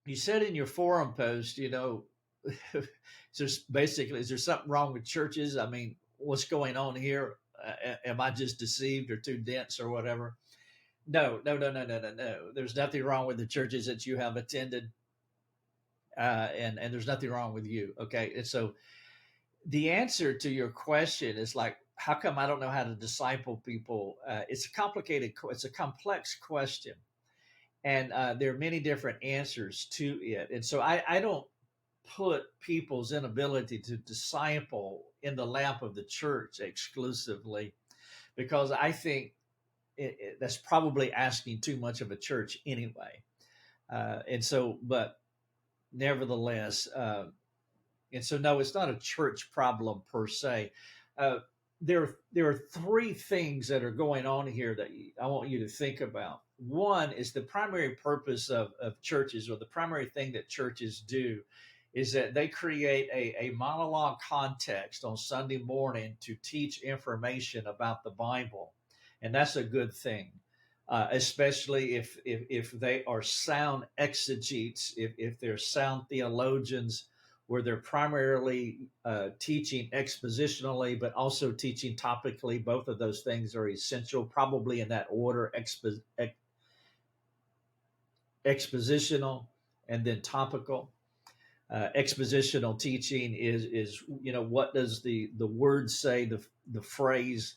You said in your forum post, is there something wrong with churches? I mean, what's going on here? Am I just deceived or too dense or whatever? No, no, no, no, no, no, no. There's nothing wrong with the churches that you have attended, and there's nothing wrong with you. Okay, and so the answer to your question is like, how come I don't know how to disciple people? It's a complex question, and there are many different answers to it. And so I don't put people's inability to disciple in the lap of the church exclusively, because I think that's probably asking too much of a church anyway. And so, but nevertheless, and so no, it's not a church problem per se. Uh, there are three things that are going on here that I want you to think about. One is the primary purpose of churches, or the primary thing that churches do, is that they create a monologue context on Sunday morning to teach information about the Bible, and that's a good thing. Especially if they are sound exegetes, if they're sound theologians, where they're primarily teaching expositionally, but also teaching topically. Both of those things are essential, probably in that order: expositional and then topical. Expositional teaching is what does the word say, the phrase,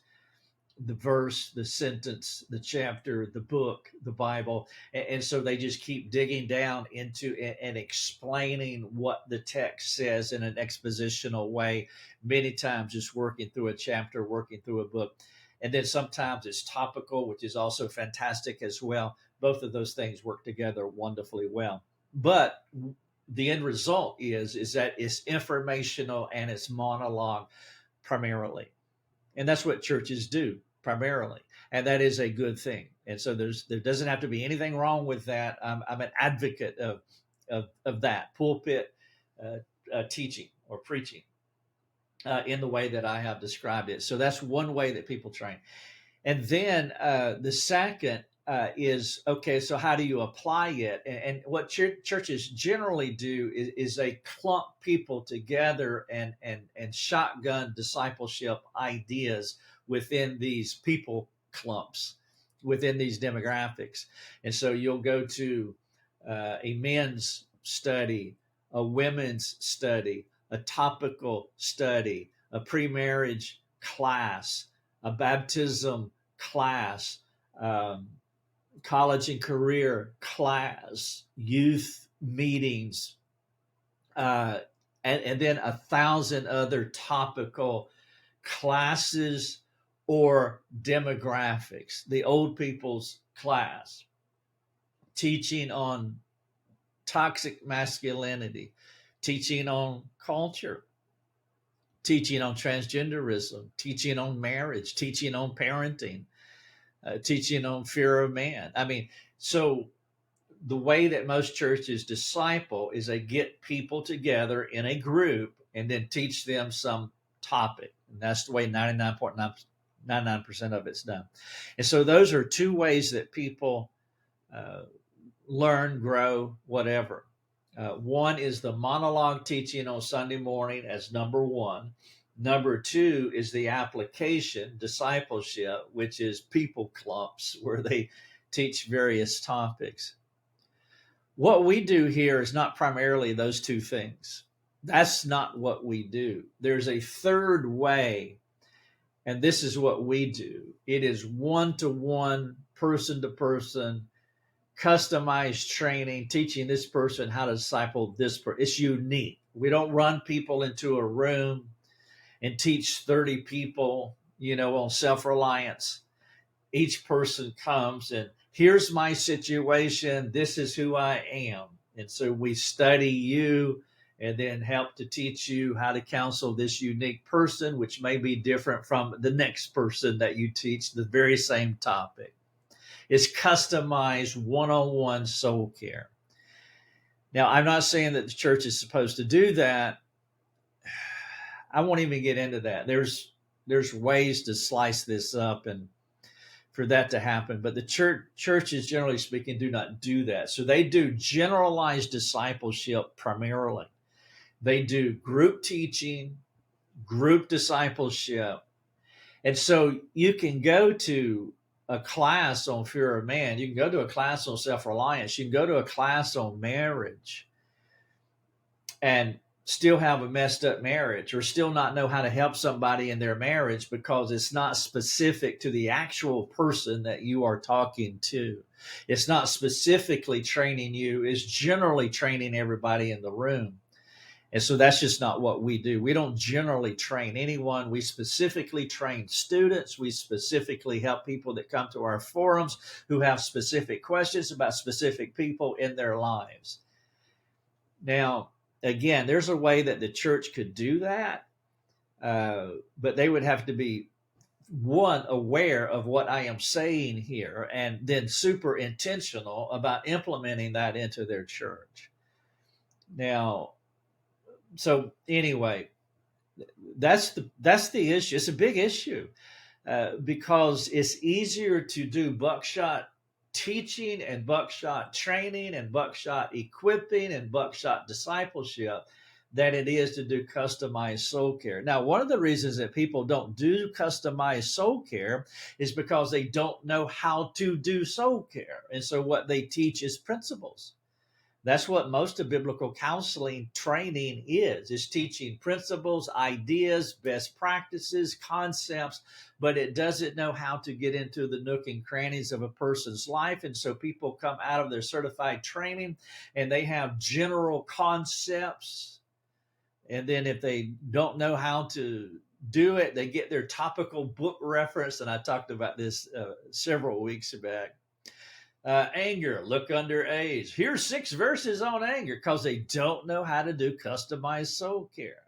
the verse, the sentence, the chapter, the book, the Bible. And so they just keep digging down into and explaining what the text says in an expositional way, many times just working through a chapter, working through a book. And then sometimes it's topical, which is also fantastic as well. Both of those things work together wonderfully well. But the end result is that it's informational and it's monologue primarily. And that's what churches do primarily, and that is a good thing. And so there doesn't have to be anything wrong with that. I'm an advocate of that pulpit teaching or preaching in the way that I have described it. So that's one way that people train. And then the second is, okay, so how do you apply it? And what churches generally do is they clump people together and shotgun discipleship ideas within these people clumps, within these demographics. And so you'll go to a men's study, a women's study, a topical study, a pre-marriage class, a baptism class, um, college and career class, youth meetings, uh, and then 1,000 other topical classes or demographics. The old people's class, teaching on toxic masculinity, teaching on culture, teaching on transgenderism, teaching on marriage, teaching on parenting, teaching on fear of man. I mean, so the way that most churches disciple is they get people together in a group and then teach them some topic. And that's the way 99.99% of it's done. And so those are two ways that people uh, learn, grow, whatever. One is the monologue teaching on Sunday morning as number one. Number two is the application, discipleship, which is people clumps where they teach various topics. What we do here is not primarily those two things. That's not what we do. There's a third way, and this is what we do. It is one to one, person to person, customized training, teaching this person how to disciple this person. It's unique. We don't run people into a room and teach 30 people, on self-reliance. Each person comes and here's my situation. This is who I am. And so we study you and then help to teach you how to counsel this unique person, which may be different from the next person that you teach the very same topic. It's customized one-on-one soul care. Now, I'm not saying that the church is supposed to do that. I won't even get into that. There's ways to slice this up and for that to happen. But the churches, generally speaking, do not do that. So they do generalized discipleship primarily. They do group teaching, group discipleship. And so you can go to a class on fear of man. You can go to a class on self-reliance. You can go to a class on marriage and still have a messed up marriage, or still not know how to help somebody in their marriage because it's not specific to the actual person that you are talking to. It's not specifically training you, it's generally training everybody in the room. And so that's just not what we do. We don't generally train anyone. We specifically train students. We specifically help people that come to our forums who have specific questions about specific people in their lives. Now, again, there's a way that the church could do that, but they would have to be, one, aware of what I am saying here, and then super intentional about implementing that into their church. Now, so anyway, that's the issue. It's a big issue because it's easier to do buckshot teaching and buckshot training and buckshot equipping and buckshot discipleship than it is to do customized soul care. Now, one of the reasons that people don't do customized soul care is because they don't know how to do soul care. And so what they teach is principles. That's what most of biblical counseling training is teaching principles, ideas, best practices, concepts, but it doesn't know how to get into the nook and crannies of a person's life. And so people come out of their certified training and they have general concepts. And then if they don't know how to do it, they get their topical book reference. And I talked about this several weeks back. Anger, look under age. Here's 6 verses on anger, because they don't know how to do customized soul care.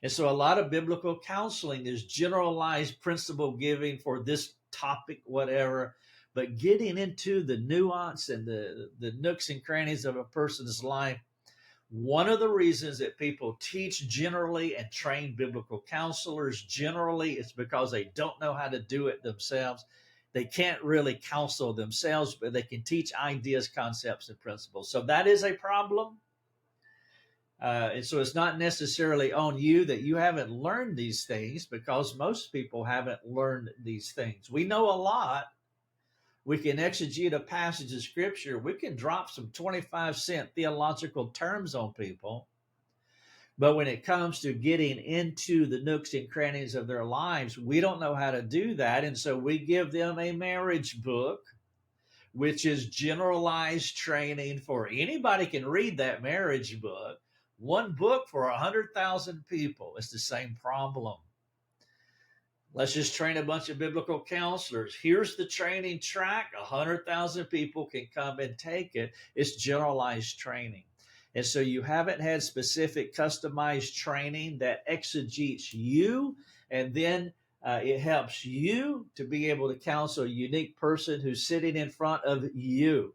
And so a lot of biblical counseling is generalized principle giving for this topic, whatever, but getting into the nuance and the nooks and crannies of a person's life. One of the reasons that people teach generally and train biblical counselors generally is because they don't know how to do it themselves. They can't really counsel themselves, but they can teach ideas, concepts, and principles. So that is a problem. And so it's not necessarily on you that you haven't learned these things, because most people haven't learned these things. We know a lot. We can exegete a passage of scripture. We can drop some 25-cent theological terms on people. But when it comes to getting into the nooks and crannies of their lives, we don't know how to do that. And so we give them a marriage book, which is generalized training for anybody can read that marriage book. One book for 100,000 people. It's the same problem. Let's just train a bunch of biblical counselors. Here's the training track. 100,000 people can come and take it. It's generalized training. And so you haven't had specific customized training that exegetes you, and then it helps you to be able to counsel a unique person who's sitting in front of you.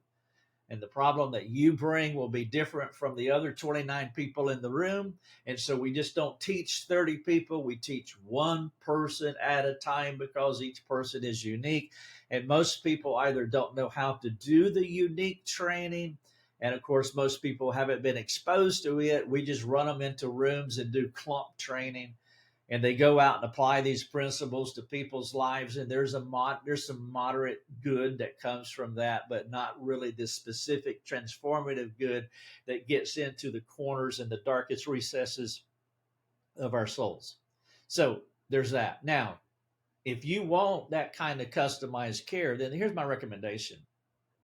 And the problem that you bring will be different from the other 29 people in the room. And so we just don't teach 30 people. We teach one person at a time, because each person is unique. And most people either don't know how to do the unique training. And of course, most people haven't been exposed to it. We just run them into rooms and do clump training. And they go out and apply these principles to people's lives, and there's some moderate good that comes from that, but not really this specific transformative good that gets into the corners and the darkest recesses of our souls. So there's that. Now, if you want that kind of customized care, then here's my recommendation.